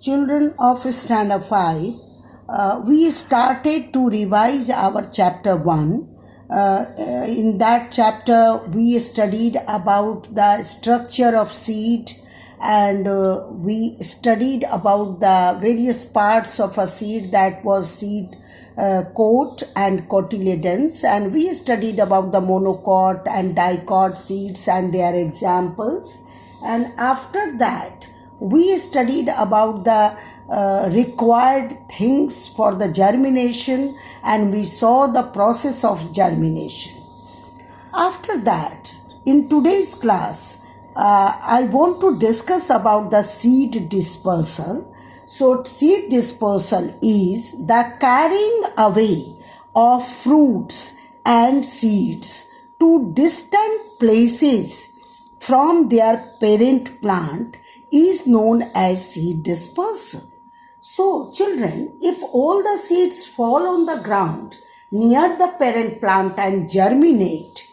Children of Standard 5, we started to revise our chapter 1. In that chapter, we studied about the structure of seed, and we studied about the various parts of a seed, that was seed coat and cotyledons, and we studied about the monocot and dicot seeds and their examples. And after that, we studied about the required things for the germination, and we saw the process of germination. After that, in today's class, I want to discuss about the seed dispersal. So seed dispersal is the carrying away of fruits and seeds to distant places from their parent plant is known as seed dispersal. So children, if all the seeds fall on the ground near the parent plant and germinate,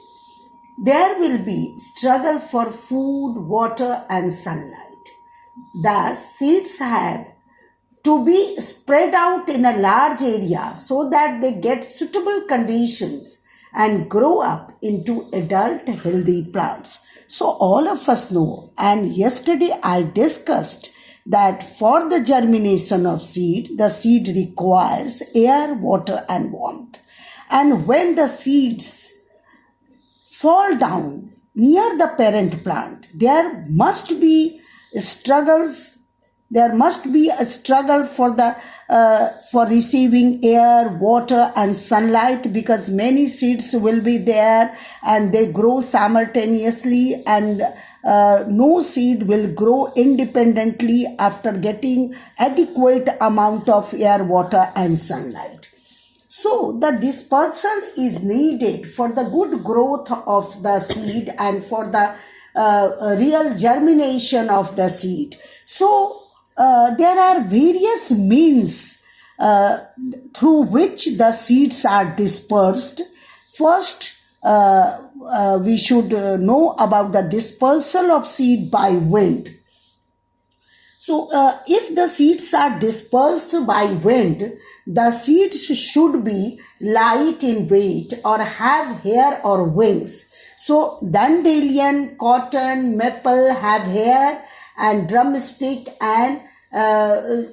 there will be struggle for food, water and sunlight. Thus, seeds have to be spread out in a large area so that they get suitable conditions and grow up into adult healthy plants. So all of us know, and yesterday I discussed that for the germination of seed, the seed requires air, water and warmth. And when the seeds fall down near the parent plant, there must be struggles. There must be a struggle for receiving air, water and sunlight, because many seeds will be there and they grow simultaneously, and no seed will grow independently after getting adequate amount of air, water and sunlight. So the dispersal is needed for the good growth of the seed and for the real germination of the seed. So there are various means through which the seeds are dispersed. First, we should know about the dispersal of seed by wind. So if the seeds are dispersed by wind, the seeds should be light in weight or have hair or wings. So dandelion, cotton, maple have hair, and drumstick and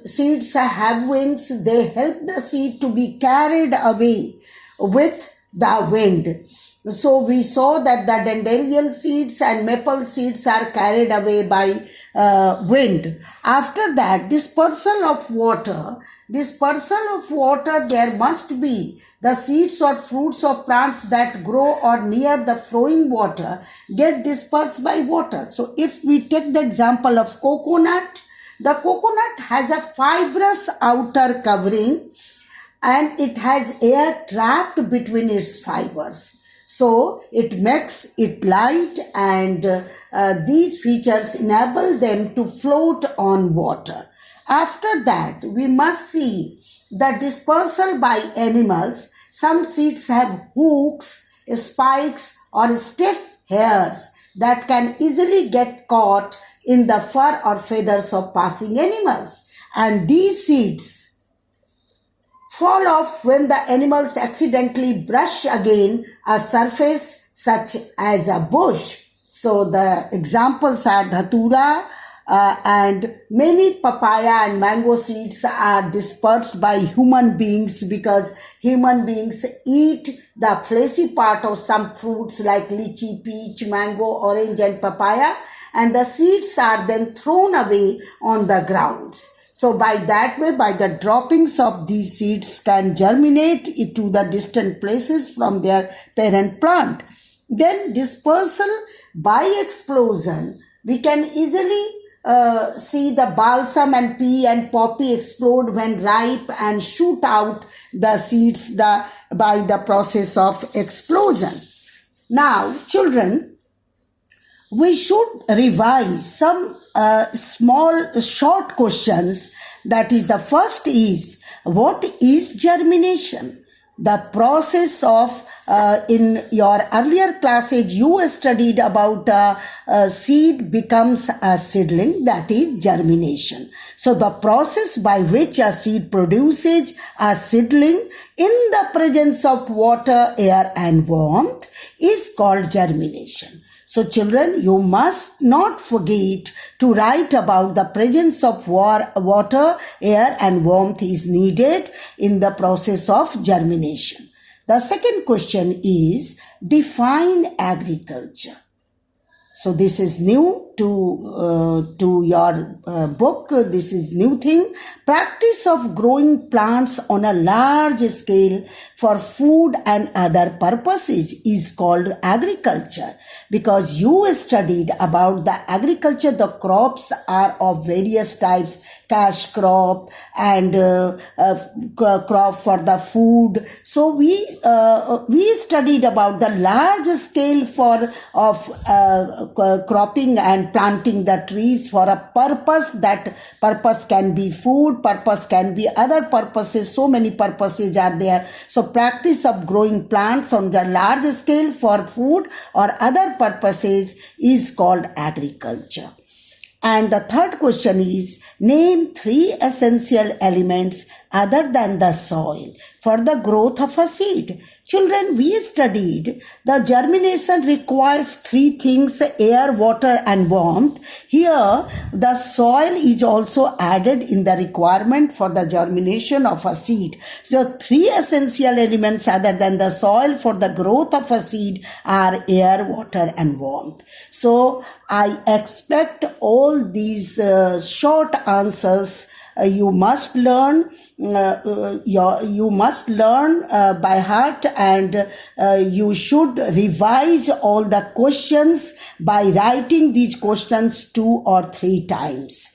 seeds have wings. They help the seed to be carried away with the wind. So we saw that the dandelion seeds and maple seeds are carried away by wind. After that, dispersal of water. There must be the seeds or fruits of plants that grow or near the flowing water get dispersed by water. So if we take the example of coconut, the coconut has a fibrous outer covering and it has air trapped between its fibers. So it makes it light, and these features enable them to float on water. After that, we must see the dispersal by animals. Some seeds have hooks, spikes or stiff hairs that can easily get caught in the fur or feathers of passing animals. And these seeds fall off when the animals accidentally brush against a surface such as a bush. So the examples are dhatura, and many papaya and mango seeds are dispersed by human beings, because human beings eat the fleshy part of some fruits like lychee, peach, mango, orange and papaya, and the seeds are then thrown away on the grounds. So by that way, by the droppings of these seeds can germinate into the distant places from their parent plant. Then dispersal by explosion, we can easily see the balsam and pea and poppy explode when ripe and shoot out the seeds by the process of explosion. Now, children, we should revise some small short questions. That is, the first is, what is germination? the process of in your earlier classes you studied about seed becomes a seedling, that is germination. So the process by which a seed produces a seedling in the presence of water, air and warmth is called germination. So children, you must not forget to write about the presence of water, air and warmth is needed in the process of germination. The second question is define agriculture. So this is new to your book. This is new thing. Practice of growing plants on a large scale for food and other purposes is called agriculture, because you studied about the agriculture. The crops are of various types: cash crop and crop for the food. So we studied about the large scale of cropping and planting the trees for a purpose. That purpose can be food, purpose can be other purposes. So many purposes are there. So practice of growing plants on the large scale for food or other purposes is called agriculture. And the third question is name 3 essential elements other than the soil for the growth of a seed. Children, we studied the germination requires 3 things: air, water and warmth. Here the soil is also added in the requirement for the germination of a seed. So 3 essential elements other than the soil for the growth of a seed are air, water and warmth. So I expect all these short answers you must learn by heart, and you should revise all the questions by writing these questions 2 or 3 times.